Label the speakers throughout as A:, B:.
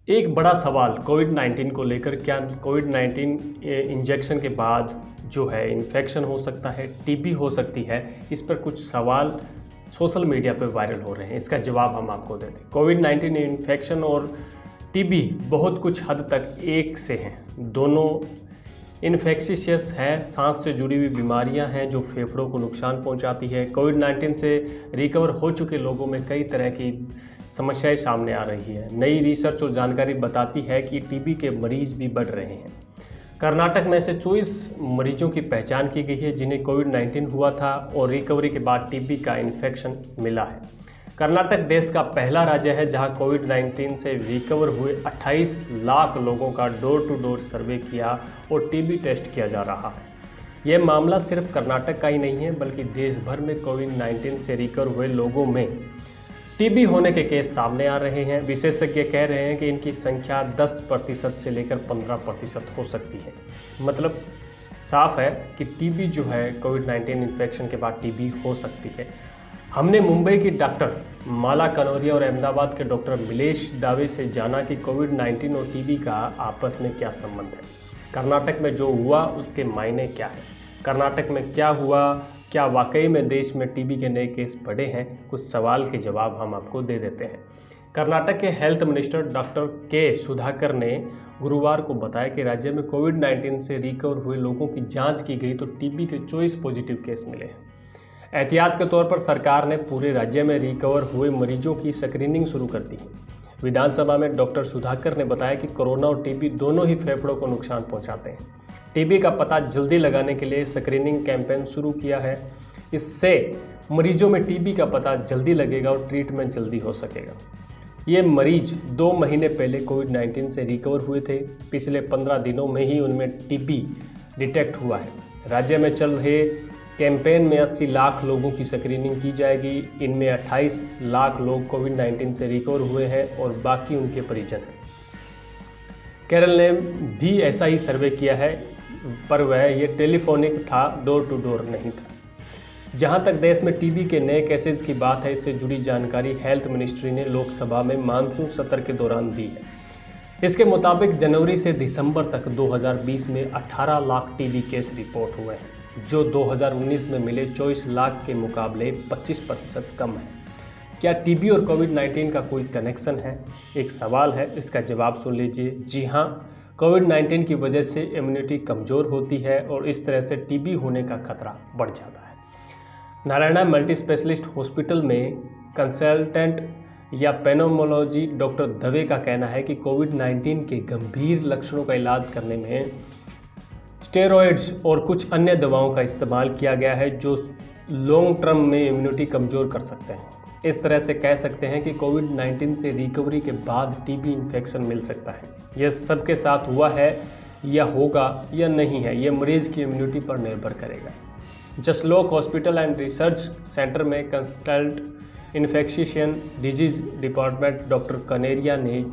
A: एक बड़ा सवाल कोविड-19 को लेकर, क्या कोविड-19 इंजेक्शन के बाद जो है इन्फेक्शन हो सकता है, टीबी हो सकती है? इस पर कुछ सवाल सोशल मीडिया पर वायरल हो रहे हैं। इसका जवाब हम आपको देते हैं। कोविड-19 इन्फेक्शन और टीबी बहुत कुछ हद तक एक से हैं। दोनों इन्फेक्शियस है, सांस से जुड़ी हुई बीमारियां हैं जो फेफड़ों को नुकसान पहुंचाती है। कोविड-19 से रिकवर हो चुके लोगों में कई तरह की समस्याएं सामने आ रही है। नई रिसर्च और जानकारी बताती है कि टीबी के मरीज भी बढ़ रहे हैं। कर्नाटक में से 24 मरीजों की पहचान की गई है जिन्हें कोविड-19 हुआ था और रिकवरी के बाद टीबी का इन्फेक्शन मिला है। कर्नाटक देश का पहला राज्य है जहां कोविड-19 से रिकवर हुए 28 लाख लोगों का डोर टू डोर सर्वे किया और टीबी टेस्ट किया जा रहा है। यह मामला सिर्फ कर्नाटक का ही नहीं है बल्कि देश भर में कोविड-19 से रिकवर हुए लोगों में टीबी होने के केस सामने आ रहे हैं। विशेषज्ञ कह रहे हैं कि इनकी संख्या 10% से लेकर 15% हो सकती है। मतलब साफ है कि टीबी जो है कोविड-19 इन्फेक्शन के बाद टीबी हो सकती है। हमने मुंबई की डॉक्टर माला कनौरिया और अहमदाबाद के डॉक्टर मिलेश दावे से जाना कि कोविड-19 और टीबी का आपस में क्या संबंध है, कर्नाटक में जो हुआ उसके मायने क्या है, कर्नाटक में क्या हुआ, क्या वाकई में देश में टीबी के नए केस बढ़े हैं। कुछ सवाल के जवाब हम आपको दे देते हैं। कर्नाटक के हेल्थ मिनिस्टर डॉक्टर के सुधाकर ने गुरुवार को बताया कि राज्य में कोविड-19 से रिकवर हुए लोगों की जांच की गई तो टीबी के 24 पॉजिटिव केस मिले हैं। एहतियात के तौर पर सरकार ने पूरे राज्य में रिकवर हुए मरीजों की स्क्रीनिंग शुरू कर दी है। विधानसभा में डॉक्टर सुधाकर ने बताया कि कोरोना और टीबी दोनों ही फेफड़ों को नुकसान पहुंचाते हैं। टीबी का पता जल्दी लगाने के लिए स्क्रीनिंग कैंपेन शुरू किया है। इससे मरीजों में टीबी का पता जल्दी लगेगा और ट्रीटमेंट जल्दी हो सकेगा। ये मरीज 2 महीने पहले कोविड-19 से रिकवर हुए थे। पिछले 15 दिनों में ही उनमें टीबी डिटेक्ट हुआ है। राज्य में चल रहे कैंपेन में 80 लाख लोगों की स्क्रीनिंग की जाएगी। इनमें 28 लाख लोग कोविड-19 से रिकवर हुए हैं और बाकी उनके परिजन हैं। केरल ने भी ऐसा ही सर्वे किया है, पर वह ये टेलीफोनिक था, डोर टू डोर नहीं था। जहां तक देश में टीबी के नए केसेस की बात है, इससे जुड़ी जानकारी हेल्थ मिनिस्ट्री ने लोकसभा में मानसून सत्र के दौरान दी है। इसके मुताबिक जनवरी से दिसंबर तक 2020 में 18 लाख टीबी केस रिपोर्ट हुए हैं, जो 2019 में मिले 24 लाख के मुकाबले 25% कम है। क्या टीबी और कोविड-19 का कोई कनेक्शन है? एक सवाल है, इसका जवाब सुन लीजिए। जी हाँ, कोविड-19 की वजह से इम्यूनिटी कमज़ोर होती है और इस तरह से टीबी होने का खतरा बढ़ जाता है। नारायणा मल्टी स्पेशलिस्ट हॉस्पिटल में कंसल्टेंट या पेनोमोलॉजी डॉक्टर दवे का कहना है कि कोविड-19 के गंभीर लक्षणों का इलाज करने में स्टेरॉइड्स और कुछ अन्य दवाओं का इस्तेमाल किया गया है जो लॉन्ग टर्म में इम्यूनिटी कमज़ोर कर सकते हैं। इस तरह से कह सकते हैं कि कोविड-19 से रिकवरी के बाद टीबी इन्फेक्शन मिल सकता है। यह सबके साथ हुआ है या होगा या नहीं है, यह मरीज की इम्यूनिटी पर निर्भर करेगा। Jaslok hospital and research centre में consultant infectious disease department doctor Kaneria ने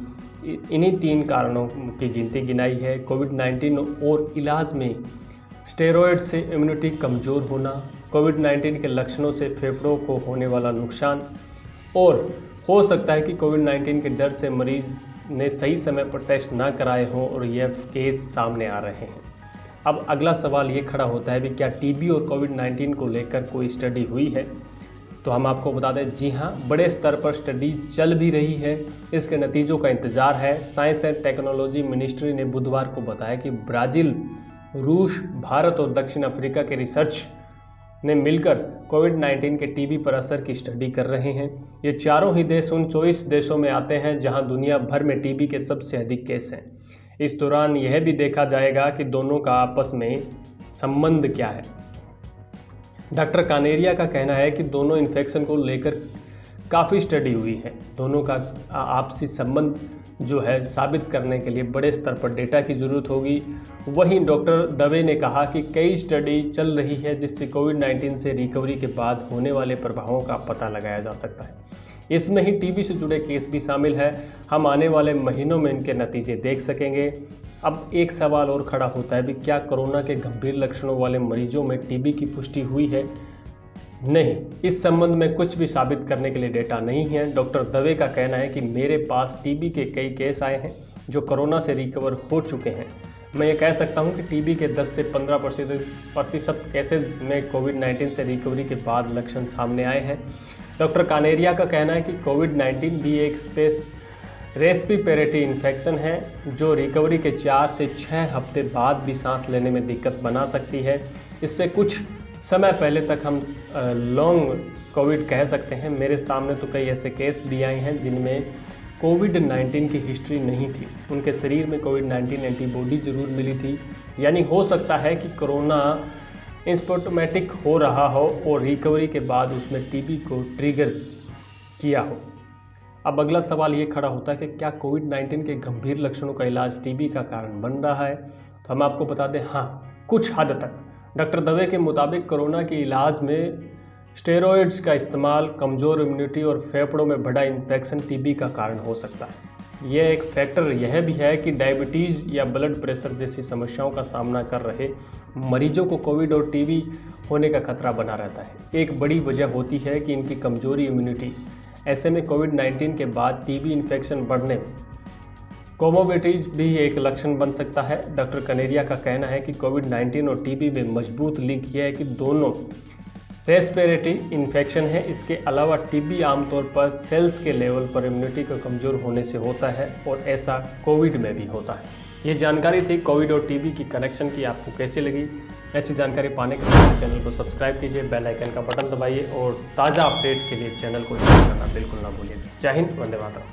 A: इन्हीं 3 कारणों की गिनती गिनाई है। कोविड-19 और इलाज में स्टेरॉयड से इम्यूनिटी कमज़ोर होना, कोविड-19 के लक्षणों से फेफड़ों को होने वाला नुकसान, और हो सकता है कि कोविड-19 के डर से मरीज ने सही समय पर टेस्ट ना कराए हों और यह केस सामने आ रहे हैं। अब अगला सवाल ये खड़ा होता है कि क्या टीबी और कोविड-19 को लेकर कोई स्टडी हुई है? तो हम आपको बता दें, जी हाँ, बड़े स्तर पर स्टडी चल भी रही है। इसके नतीजों का इंतज़ार है। साइंस एंड टेक्नोलॉजी मिनिस्ट्री ने बुधवार को बताया कि ब्राज़ील, रूस, भारत और दक्षिण अफ्रीका के रिसर्च ने मिलकर कोविड-19 के टीबी पर असर की स्टडी कर रहे हैं। ये चारों ही देश उन 24 देशों में आते हैं जहां दुनिया भर में टीबी के सबसे अधिक केस हैं। इस दौरान यह भी देखा जाएगा कि दोनों का आपस में संबंध क्या है। डॉक्टर कानेरिया का कहना है कि दोनों इन्फेक्शन को लेकर काफ़ी स्टडी हुई है। दोनों का आपसी संबंध जो है साबित करने के लिए बड़े स्तर पर डेटा की ज़रूरत होगी। वहीं डॉक्टर दवे ने कहा कि कई स्टडी चल रही है जिससे कोविड-19 से रिकवरी के बाद होने वाले प्रभावों का पता लगाया जा सकता है। इसमें ही टीबी से जुड़े केस भी शामिल है। हम आने वाले महीनों में इनके नतीजे देख सकेंगे। अब एक सवाल और खड़ा होता है भी, क्या कोरोना के गंभीर लक्षणों वाले मरीजों में टीबी की पुष्टि हुई है? नहीं, इस संबंध में कुछ भी साबित करने के लिए डेटा नहीं है। डॉक्टर दवे का कहना है कि मेरे पास टीबी के कई केस आए हैं जो कोरोना से रिकवर हो चुके हैं। मैं ये कह सकता हूं कि टीबी के 10 से 15% केसेस में कोविड-19 से रिकवरी के बाद लक्षण सामने आए हैं। डॉक्टर कानेरिया का कहना है कि कोविड-19 भी एक रेस्पिरेटरी इन्फेक्शन है जो रिकवरी के 4 से 6 हफ्ते बाद भी सांस लेने में दिक्कत बना सकती है। इससे कुछ समय पहले तक हम लॉन्ग कोविड कह सकते हैं। मेरे सामने तो कई ऐसे केस भी आए हैं जिनमें कोविड-19 की हिस्ट्री नहीं थी, उनके शरीर में कोविड-19 एंटीबॉडी जरूर मिली थी। यानी हो सकता है कि कोरोना एसिम्प्टोमेटिक हो रहा हो और रिकवरी के बाद उसमें टीबी को ट्रिगर किया हो। अब अगला सवाल ये खड़ा होता है कि क्या कोविड-19 के गंभीर लक्षणों का इलाज टीबी का कारण बन रहा है? तो हम आपको बता दें, हाँ, कुछ हद तक। डॉक्टर दवे के मुताबिक कोरोना के इलाज में स्टेरॉयड्स का इस्तेमाल, कमज़ोर इम्यूनिटी और फेफड़ों में बड़ा इन्फेक्शन टीबी का कारण हो सकता है। यह एक फैक्टर यह भी है कि डायबिटीज़ या ब्लड प्रेशर जैसी समस्याओं का सामना कर रहे मरीजों को कोविड और टीबी होने का खतरा बना रहता है। एक बड़ी वजह होती है कि इनकी कमज़ोरी इम्यूनिटी। ऐसे में कोविड-19 के बाद टीबी इन्फेक्शन बढ़ने कोमोबिटीज भी एक लक्षण बन सकता है। डॉक्टर कनेरिया का कहना है कि कोविड-19 और टीबी में मजबूत लिंक यह है कि दोनों रेस्पिरेटरी इन्फेक्शन है। इसके अलावा टीबी आमतौर पर सेल्स के लेवल पर इम्यूनिटी का कमज़ोर होने से होता है और ऐसा कोविड में भी होता है। ये जानकारी थी कोविड और टीबी की कनेक्शन की। आपको कैसी लगी? ऐसी जानकारी पाने के लिए चैनल को सब्सक्राइब कीजिए, बेल आइकन का बटन दबाइए और ताज़ा अपडेट के लिए चैनल को शेयर करना बिल्कुल ना भूलिए। जय हिंद, वंदे मातरम।